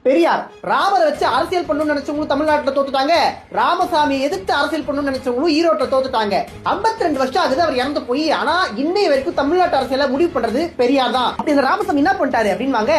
பெரியார் ராமரை வச்சு அரசியல் பண்ணணும்னு நினைச்சவங்களும் தமிழ்நாட்டுல தோத்துட்டாங்க. ராமசாமியை எதிர்த்து அரசியல் பண்ணணும்னு நினைச்சவங்களும் ஈரோட்டில் தோத்துட்டாங்க. 52 வருஷம் ஆகுது அவர் இறந்து போய். ஆனா இன்னைய வரைக்கும் தமிழ்நாட்டு அரசியல முடிவு பண்றது பெரியார் தான். அப்படி இந்த ராமசாமி என்ன பண்ணிட்டாரு அப்படின்வாங்க.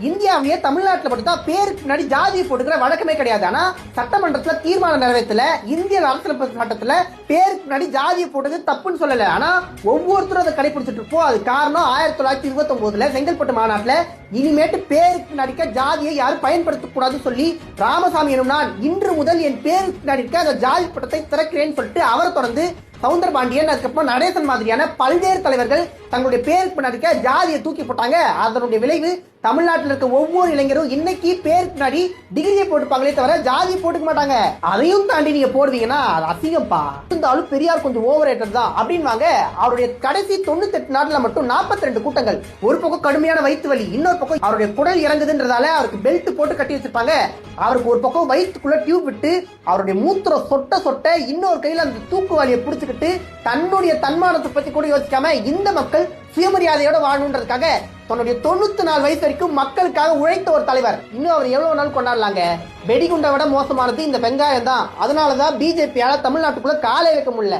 இந்தியாவிலேயே தமிழ்நாட்டில் மட்டும் தான் பேருக்கு முன்னாடி ஜாதியை போட்டுக்கிற வழக்கமே கிடையாது. ஆனா சட்டமன்றத்துல தீர்மானம் நிறைவேற்றல. இந்திய அரசியல் சட்டத்துல பேருக்கு முன்னாடி ஜாதியை போட்டது தப்புன்னு சொல்லல. ஆனா ஒவ்வொருத்தரும் அதை கடைபிடிச்சிட்டு இருப்போம். அது காரணம் 1929 செங்கல்பட்டு மாநாட்டுல இனிமேட்டு பேருக்கு நடிக்க ஜாதியை யாரும் பயன்படுத்தக்கூடாதுன்னு சொல்லி ராமசாமி எனும் நான் இன்று முதல் என் பேருக்கு நடிக்க அந்த ஜாதி பட்டத்தை திறக்கிறேன்னு சொல்லிட்டு அவரை தொடர்ந்து சவுந்தரபாண்டியன், அதுக்கப்புறம் நடேசன் மாதிரியான பல்வேறு தலைவர்கள் தங்களுடைய பேருக்கு நடிக்க ஜாதியை தூக்கி போட்டாங்க. அதனுடைய விளைவு தமிழ்நாட்டில் இருக்க ஒவ்வொரு இளைஞரும் இன்னைக்கு பேருக்கு முன்னாடி டிகிரியை போட்டுப்பாங்களே தவிர ஜாதி போட்டுக்க மாட்டாங்க. அதையும் தாண்டி நீங்க போடுவீங்கன்னா அது அசிங்கப்பா. இருந்தாலும் பெரியார் கொஞ்சம் ஓவர் ரேட்டட் தான் அப்படின்வாங்க. அவருடைய கடைசி 98 நாட்ல மட்டும் 42 கூட்டங்கள். ஒரு பக்கம் கடுமையான வயிற்று வலி, இன்னொரு பக்கம் அவருடைய குடல் இறங்குதுன்றதால அவருக்கு பெல்ட் போட்டு கட்டி வச்சிருப்பாங்க. அவருக்கு ஒரு பக்கம் வயிற்றுக்குள்ள டியூப் விட்டு அவருடைய மூத்திரம் சொட்ட சொட்ட இன்னொரு கையில அந்த தூக்குவாளியை பிடிச்சுக்கிட்டு தன்னுடைய தன்மானத்தை பத்தி கூட யோசிக்காம இந்த மக்கள் சுயமரியாதையோட வாழணுன்றதுக்காக தன்னுடைய 94 வயசு வரைக்கும் மக்களுக்காக உழைத்த ஒரு தலைவர். இன்னும் அவர் எவ்வளவு நாள் கொண்டாடலாங்க. வெடிகுண்டை விட மோசமானது இந்த வெங்காயம் தான். அதனாலதான் பிஜேபியால தமிழ்நாட்டுக்குள்ள காலை வைக்க முடியல.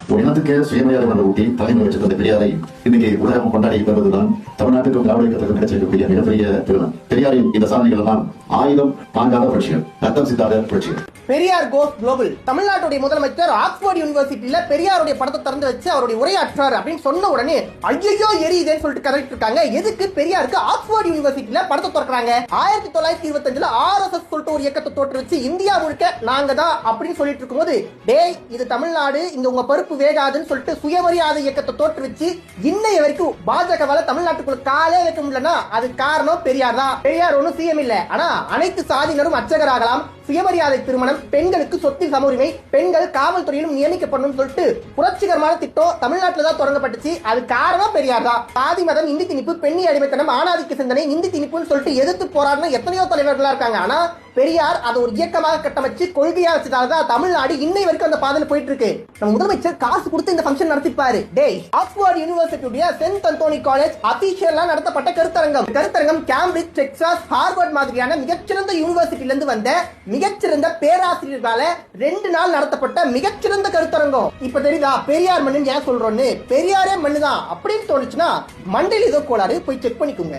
ஒரு இனத்துக்கு சுயமரியாதை கொண்ட ஊட்டி தலைமை வச்சு தந்த பெரியாரை இன்னைக்கு உலகம் கொண்டாடி வருவதுதான் தமிழ்நாட்டுக்கு திராவிட இயக்கத்துக்கு கிடைச்சிருக்கக்கூடிய மிகப்பெரிய பெருமை. பெரியாரின் இந்த சாதனைகள் எல்லாம் ஆயுதம் தாங்காத புரட்சிகள், ரத்தம் சிந்தாத புரட்சிகள். பெரியார் கோஸ் குளோபல். தமிழ்நாட்டுடைய முதலமைச்சர் ஆக்ஸ்போர்ட் யூனிவர்சிட்டியில பெரியாருடைய படத்தை திறந்து வச்சு அவருடைய உரையாற்றார் அப்படின்னு சொன்ன உடனே ஐயோ எரியுதேன்னு சொல்லிட்டு கதறிட்டு இருக்காங்க. எதுக்கு பெரியாருக்கு ஆக்ஸ்போர்ட் யூனிவர்சிட்டியில படத்தை திறக்கிறாங்க? 1925 RSS சொல்லிட்டு ஒரு இயக்கத்தை தோற்றுவிச்சு இந்தியா முழுக்க நாங்க தான் அப்படின்னு சொல்லிட்டு இருக்கும்போது, டேய் இது தமிழ்நாடு, இங்க உங்க பருப்பு வேகாதுன்னு சொல்லிட்டு சுயமரியாதை இயக்கத்தை தோற்றுவிச்சு இன்னைய வரைக்கும் பாஜகவால தமிழ்நாட்டுக்குள்ள காலே வைக்க முடியலன்னா அது காரணம் பெரியார் தான். பெரியார் ஒன்னும் சிஎம் இல்ல. ஆனா அனைத்து சாதியினரும் அர்ச்சகராகலாம், சுயமரியாதை திருமணம், பெண்களுக்கு சொத்தில் சமூரிமை, பெண்கள் காவல்துறையிலும் நியமிக்கப்படணும் சொல்லிட்டு புரட்சிகரமான திட்டம் தமிழ்நாட்டில் தான் தொடங்கப்பட்டுச்சு. அது காரணம் பெரியார் தான். சாதி மதம், இந்தி திணிப்பு, பெண்ணி அடிமைத்தனம், ஆணாதிக்க சிந்தனை, இந்தி திணிப்புன்னு சொல்லிட்டு எதிர்த்து போராடின எத்தனையோ தலைவர்களா இருக்காங்க. ஆனா பெரியார் அதை ஒரு இயக்கமாக கட்டமைச்சு கொள்கையா வச்சதாலதான் தமிழ்நாடு இன்னை வரைக்கும் அந்த பாதையில போயிட்டு இருக்கு. நம்ம முதலமைச்சர் காசு கொடுத்து இந்த ஃபங்க்ஷன் நடத்திப்பாரு. டேய் ஆக்ஸ்போர்ட் யூனிவர்சிட்டியுடைய சென்ட் அந்தோனி காலேஜ் அபிஷியலா நடத்தப்பட்ட கருத்தரங்கம் கேம்பிரிட்ஜ், டெக்சாஸ், ஹார்வர்ட் மாதிரியான மிகச்சிறந்த யூனிவர்சிட்டில இருந்து வந்த மிகச்சிறந்த பேராசிரியர்களால 2 நாள் நடத்தப்பட்ட மிகச்சிறந்த கருத்தரங்கம். இப்ப தெரியுதா பெரியார் மண்ணுன்னு ஏன் சொல்றோன்னு? பெரியாரே மண்ணுதான் அப்படின்னு தோணுச்சுன்னா மண்டையில் ஏதோ கோளாறு, போய் செக் பண்ணிக்கோங்க.